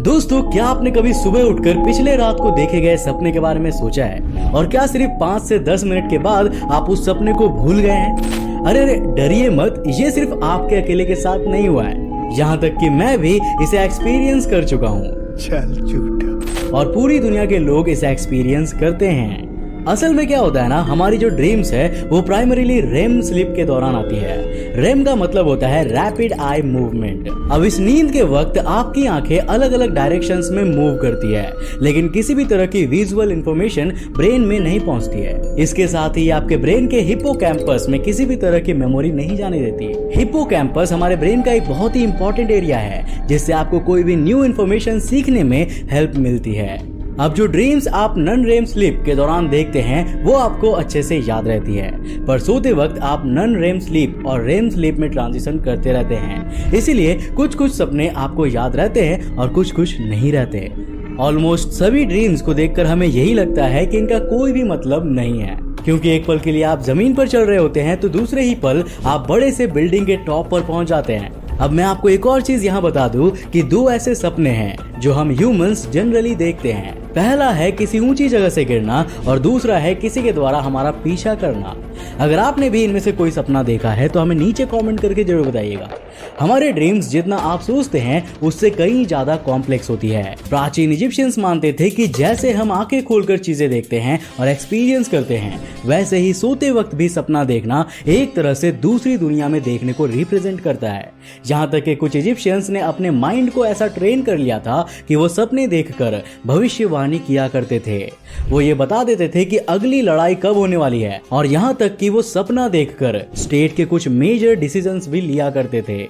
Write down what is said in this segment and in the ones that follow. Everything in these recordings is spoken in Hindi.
दोस्तों, क्या आपने कभी सुबह उठकर पिछले रात को देखे गए सपने के बारे में सोचा है? और क्या सिर्फ 5 से 10 मिनट के बाद आप उस सपने को भूल गए हैं? अरे डरिए मत, ये सिर्फ आपके अकेले के साथ नहीं हुआ है। यहाँ तक कि मैं भी इसे एक्सपीरियंस कर चुका हूँ। चल झूठा। और पूरी दुनिया के लोग इसे एक्सपीरियंस करते हैं। असल में क्या होता है ना, हमारी जो ड्रीम्स है वो प्राइमरीली रेम स्लीप के दौरान आती है। रेम का मतलब होता है रैपिड आई मूवमेंट। अब इस नींद के वक्त आपकी आंखें अलग अलग डायरेक्शंस में मूव करती है, लेकिन किसी भी तरह की विजुअल इंफॉर्मेशन ब्रेन में नहीं पहुंचती है। इसके साथ ही आपके ब्रेन के हिप्पोकैम्पस में किसी भी तरह की मेमोरी नहीं जाने देती। हिप्पोकैम्पस हमारे ब्रेन का एक बहुत ही इंपॉर्टेंट एरिया है, जिससे आपको कोई भी न्यू इन्फॉर्मेशन सीखने में हेल्प मिलती है। अब जो ड्रीम्स आप नॉन रेम स्लीप के दौरान देखते हैं वो आपको अच्छे से याद रहती है, पर सोते वक्त आप नॉन रेम स्लीप और रेम स्लीप में ट्रांजिशन करते रहते हैं। इसीलिए कुछ कुछ सपने आपको याद रहते हैं और कुछ कुछ नहीं रहते। ऑलमोस्ट सभी ड्रीम्स को देखकर हमें यही लगता है कि इनका कोई भी मतलब नहीं है, क्योंकि एक पल के लिए आप जमीन पर चल रहे होते हैं तो दूसरे ही पल आप बड़े से बिल्डिंग के टॉप पर पहुंच जाते हैं। अब मैं आपको एक और चीज यहाँ बता दूं कि 2 ऐसे सपने हैं जो हम ह्यूमंस जनरली देखते हैं। पहला है किसी ऊंची जगह से गिरना और दूसरा है किसी के द्वारा हमारा पीछा करना। अगर आपने भी इनमें से कोई सपना देखा है तो हमें नीचे कमेंट करके जरूर बताइएगा। हमारे ड्रीम्स जितना आप सोचते हैं उससे कहीं ज्यादा कॉम्प्लेक्स होती है। प्राचीन इजिप्शियंस मानते थे कि जैसे हम आंखें खोलकर चीजें देखते हैं और एक्सपीरियंस करते हैं, वैसे ही सोते वक्त भी सपना देखना एक तरह से दूसरी दुनिया में देखने को रिप्रेजेंट करता है। यहाँ तक कि कुछ इजिप्शियंस ने अपने माइंड को ऐसा ट्रेन कर लिया था कि वो सपने देखकर भविष्यवाणी किया करते थे। वो ये बता देते थे कि अगली लड़ाई कब होने वाली है, और यहाँ तक कि वो सपना देखकर स्टेट के कुछ मेजर डिसीजंस भी लिया करते थे।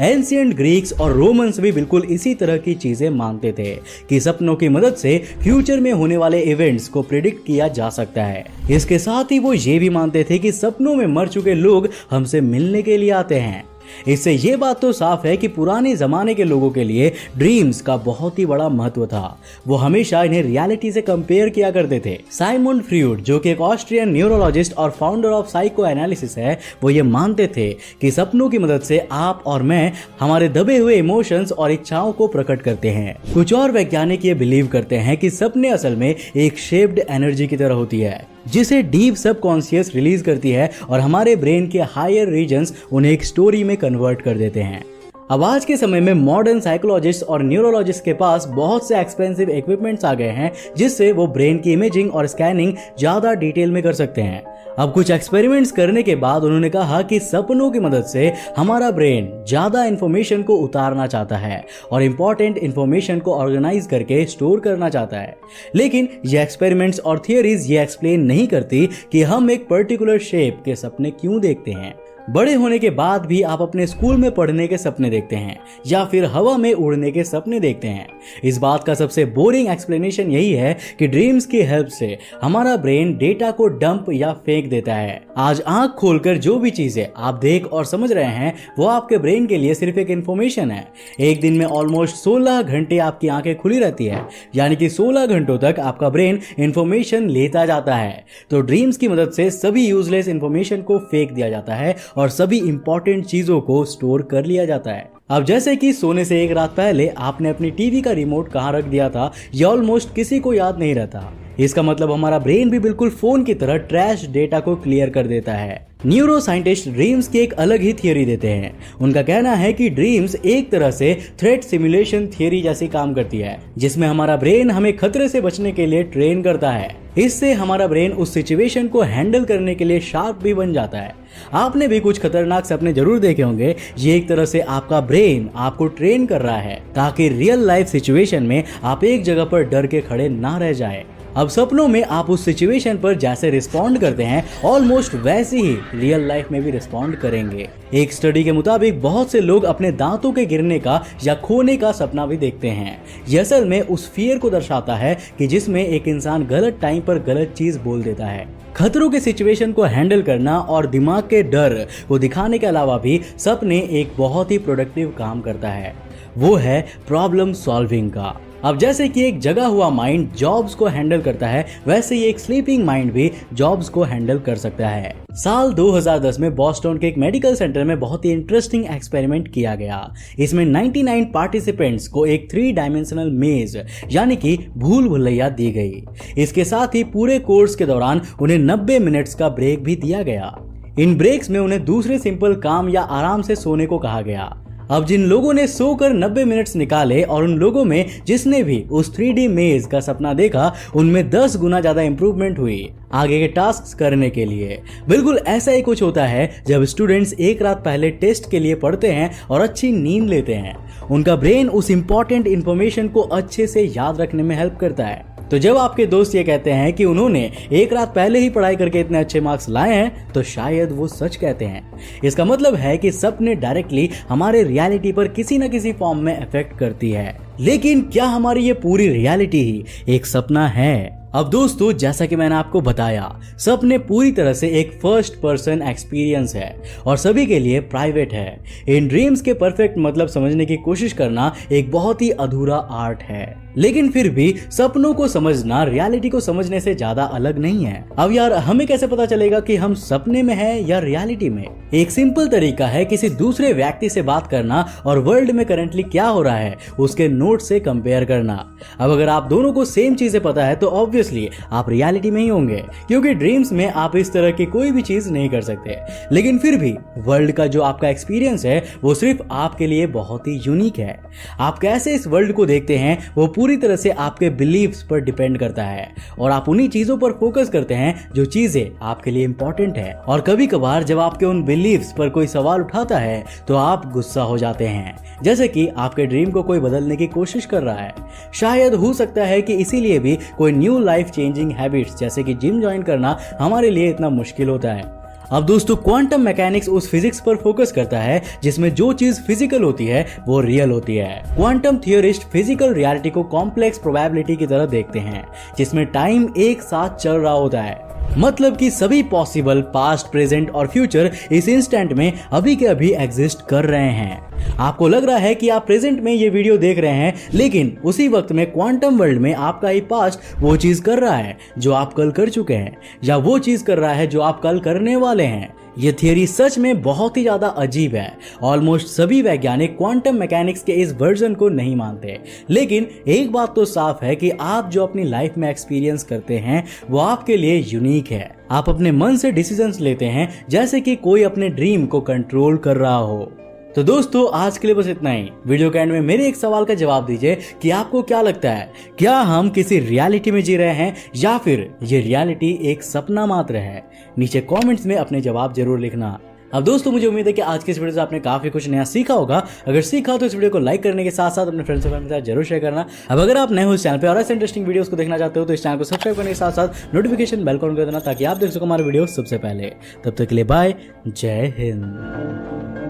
एंशिएंट ग्रीक्स और रोमन्स भी बिल्कुल इसी तरह की चीजें मानते थे कि सपनों की मदद से फ्यूचर में होने वाले इवेंट्स को प्रिडिक्ट किया जा सकता है। इसके साथ ही वो ये भी मानते थे कि सपनों में मर चुके लोग हमसे मिलने के लिए आते हैं। इससे ये बात तो साफ है कि पुराने जमाने के लोगों के लिए ड्रीम्स का बहुत ही बड़ा महत्व था। वो हमेशा इन्हें रियलिटी से कंपेयर किया करते थे। साइमन फ्रूड, जो कि एक ऑस्ट्रियन न्यूरोलॉजिस्ट और फाउंडर ऑफ साइको एनालिसिस है, वो ये मानते थे कि सपनों की मदद से आप और मैं हमारे दबे हुए इमोशंस और इच्छाओं को प्रकट करते हैं। कुछ और वैज्ञानिक ये बिलीव करते हैं कि सपने असल में एक शेप्ड एनर्जी की तरह होती है, जिसे डीप सबकॉन्शियस रिलीज करती है और हमारे ब्रेन के हायर रीजन्स उन्हें एक स्टोरी में कन्वर्ट कर देते हैं। अब आज के समय में मॉडर्न साइकोलॉजिस्ट और न्यूरोलॉजिस्ट के पास बहुत से एक्सपेंसिव इक्विपमेंट्स आ गए हैं, जिससे वो ब्रेन की इमेजिंग और स्कैनिंग ज्यादा डिटेल में कर सकते हैं। अब कुछ एक्सपेरिमेंट्स करने के बाद उन्होंने कहा कि सपनों की मदद से हमारा ब्रेन ज्यादा इंफॉर्मेशन को उतारना चाहता है और इंपॉर्टेंट इंफॉर्मेशन को ऑर्गेनाइज करके स्टोर करना चाहता है। लेकिन ये एक्सपेरिमेंट्स और थियरीज ये एक्सप्लेन नहीं करती कि हम एक पर्टिकुलर शेप के सपने क्यों देखते हैं। बड़े होने के बाद भी आप अपने स्कूल में पढ़ने के सपने देखते हैं या फिर हवा में उड़ने के सपने देखते हैं। इस बात का सबसे बोरिंग एक्सप्लेनेशन यही है कि ड्रीम्स की हेल्प से हमारा ब्रेन डेटा को डंप या फेंक देता है। आज आंख खोलकर जो भी चीजें आप देख और समझ रहे हैं वो आपके ब्रेन के लिए सिर्फ एक इन्फॉर्मेशन है। एक दिन में ऑलमोस्ट 16 घंटे आपकी आंखें खुली रहती है, यानी कि 16 घंटों तक आपका ब्रेन इंफॉर्मेशन लेता जाता है। तो ड्रीम्स की मदद से सभी यूजलेस इंफॉर्मेशन को फेंक दिया जाता है और सभी इंपॉर्टेंट चीजों को स्टोर कर लिया जाता है। अब जैसे कि सोने से एक रात पहले आपने अपनी टीवी का रिमोट कहाँ रख दिया था, ये ऑलमोस्ट किसी को याद नहीं रहता। इसका मतलब हमारा ब्रेन भी बिल्कुल फोन की तरह ट्रैश डेटा को क्लियर कर देता है। न्यूरो साइंटिस्ट ड्रीम्स की एक अलग ही थियोरी देते हैं। उनका कहना है कि ड्रीम्स एक तरह से थ्रेट सिमुलेशन थियोरी जैसी काम करती है, जिसमें हमारा ब्रेन हमें खतरे से बचने के लिए ट्रेन करता है। इससे हमारा ब्रेन उस सिचुएशन को हैंडल करने के लिए शार्प भी बन जाता है। आपने भी कुछ खतरनाक सपने जरूर देखे होंगे। ये एक तरह से आपका ब्रेन आपको ट्रेन कर रहा है ताकि रियल लाइफ सिचुएशन में आप एक जगह पर डर के खड़े ना रह जाए। अब सपनों में आप उस सिचुएशन पर जैसे रिस्पॉन्ड करते हैं, ऑलमोस्ट वैसे ही रियल लाइफ में भी रिस्पॉन्ड करेंगे। एक स्टडी के मुताबिक बहुत से लोग अपने दांतों के गिरने का या खोने का सपना भी देखते हैं। यह असल में उस फियर को दर्शाता है कि जिसमें एक इंसान गलत टाइम पर गलत चीज बोल देता है। खतरों के सिचुएशन को हैंडल करना और दिमाग के डर को दिखाने के अलावा भी सपने एक बहुत ही प्रोडक्टिव काम करता है, वो है प्रॉब्लम सॉल्विंग का। अब जैसे कि एक जगा हुआ माइंड जॉब्स को हैंडल करता है, वैसे ही एक स्लीपिंग माइंड भी जॉब्स को हैंडल कर सकता है। साल 2010 में बॉस्टन के एक मेडिकल सेंटर में बहुत ही इंटरेस्टिंग एक्सपेरिमेंट किया गया। इसमें 99 पार्टिसिपेंट्स को एक 3 डायमेंशनल मेज यानी कि भूल भुलैया दी गई। इसके साथ ही पूरे कोर्स के दौरान उन्हें 90 मिनट्स का ब्रेक भी दिया गया। इन ब्रेक्स में उन्हें दूसरे सिंपल काम या आराम से सोने को कहा गया। अब जिन लोगों ने सोकर 90 मिनट्स निकाले और उन लोगों में जिसने भी उस 3D मेज का सपना देखा, उनमें 10 गुना ज्यादा इंप्रूवमेंट हुई आगे के टास्क करने के लिए। बिल्कुल ऐसा ही कुछ होता है जब स्टूडेंट्स एक रात पहले टेस्ट के लिए पढ़ते हैं और अच्छी नींद लेते हैं। उनका ब्रेन उस इंपॉर्टेंट इंफॉर्मेशन को अच्छे से याद रखने में हेल्प करता है। तो जब आपके दोस्त ये कहते हैं कि उन्होंने एक रात पहले ही पढ़ाई करके इतने अच्छे मार्क्स लाए हैं, तो शायद वो सच कहते हैं। इसका मतलब है कि सपने डायरेक्टली हमारे रियलिटी पर किसी न किसी फॉर्म में इफेक्ट करती है। लेकिन क्या हमारी ये पूरी रियलिटी ही एक सपना है? अब दोस्तों, जैसा कि मैंने आपको बताया, सपने पूरी तरह से एक फर्स्ट पर्सन एक्सपीरियंस है और सभी के लिए प्राइवेट है। इन ड्रीम्स के परफेक्ट मतलब समझने की कोशिश करना एक बहुत ही अधूरा आर्ट है। लेकिन फिर भी सपनों को समझना रियलिटी को समझने से ज्यादा अलग नहीं है। अब यार, हमें कैसे पता चलेगा कि हम सपने में हैं या रियलिटी में? एक सिंपल तरीका है किसी दूसरे व्यक्ति से बात करना और वर्ल्ड में करंटली क्या हो रहा है उसके नोट से कंपेयर करना। अब अगर आप दोनों को सेम चीजें पता है तो ऑब्वियसली आप रियलिटी में ही होंगे, क्योंकि ड्रीम्स में आप इस तरह की कोई भी चीज नहीं कर सकते। लेकिन फिर भी वर्ल्ड का जो आपका एक्सपीरियंस है वो सिर्फ आपके लिए बहुत ही यूनिक है। आप कैसे इस वर्ल्ड को देखते हैं वो पूरी तरह से आपके बिलीव्स पर डिपेंड करता है और आप उन्हीं चीजों पर फोकस करते हैं जो चीजें आपके लिए इंपॉर्टेंट है। और कभी कभार जब आपके उन बिलीव्स पर कोई सवाल उठाता है तो आप गुस्सा हो जाते हैं, जैसे कि आपके ड्रीम को कोई बदलने की कोशिश कर रहा है। शायद हो सकता है कि इसीलिए भी कोई न्यू लाइफ चेंजिंग हैबिट्स जैसे कि जिम ज्वाइन करना हमारे लिए इतना मुश्किल होता है। अब दोस्तों, क्वांटम मैकेनिक्स उस फिजिक्स पर फोकस करता है जिसमें जो चीज फिजिकल होती है वो रियल होती है। क्वांटम थियोरिस्ट फिजिकल रियलिटी को कॉम्प्लेक्स प्रोबेबिलिटी की तरह देखते हैं, जिसमें टाइम एक साथ चल रहा होता है। मतलब कि सभी पॉसिबल पास्ट, प्रेजेंट और फ्यूचर इस इंस्टेंट में अभी के अभी एग्जिस्ट कर रहे हैं। आपको लग रहा है कि आप प्रेजेंट में ये वीडियो देख रहे हैं, लेकिन उसी वक्त में क्वांटम वर्ल्ड में आपका ही पास्ट वो चीज कर रहा है जो आप कल कर चुके हैं, या वो चीज कर रहा है जो आप कल करने वाले हैं। ये थियरी सच में बहुत ही ज्यादा अजीब है। ऑलमोस्ट सभी वैज्ञानिक क्वांटम मैकेनिक्स के इस वर्जन को नहीं मानते। लेकिन एक बात तो साफ है कि आप जो अपनी लाइफ में एक्सपीरियंस करते हैं वो आपके लिए यूनिक है। आप अपने मन से डिसीजंस लेते हैं जैसे कि कोई अपने ड्रीम को कंट्रोल कर रहा हो। तो दोस्तों, आज के लिए बस इतना ही। वीडियो के एंड में मेरे एक सवाल का जवाब दीजिए कि आपको क्या लगता है, क्या हम किसी रियलिटी में जी रहे हैं या फिर ये रियलिटी एक सपना मात्र है? नीचे कमेंट्स में अपने जवाब जरूर लिखना। अब दोस्तों, मुझे उम्मीद है कि आज के इस वीडियो से आपने काफी कुछ नया सीखा होगा। अगर सीखा तो इस वीडियो को लाइक करने के साथ साथ अपने फ्रेंड्स और फैमिली के साथ जरूर शेयर करना। अब अगर आप नए हो इस चैनल पे और ऐसे इंटरेस्टिंग वीडियोस को देखना चाहते हो तो इस चैनल को सब्सक्राइब करने के साथ साथ नोटिफिकेशन बेल को ऑन कर देना, ताकि आप देख सको हमारे वीडियो सबसे पहले। तब तक के लिए बाय, जय हिंद।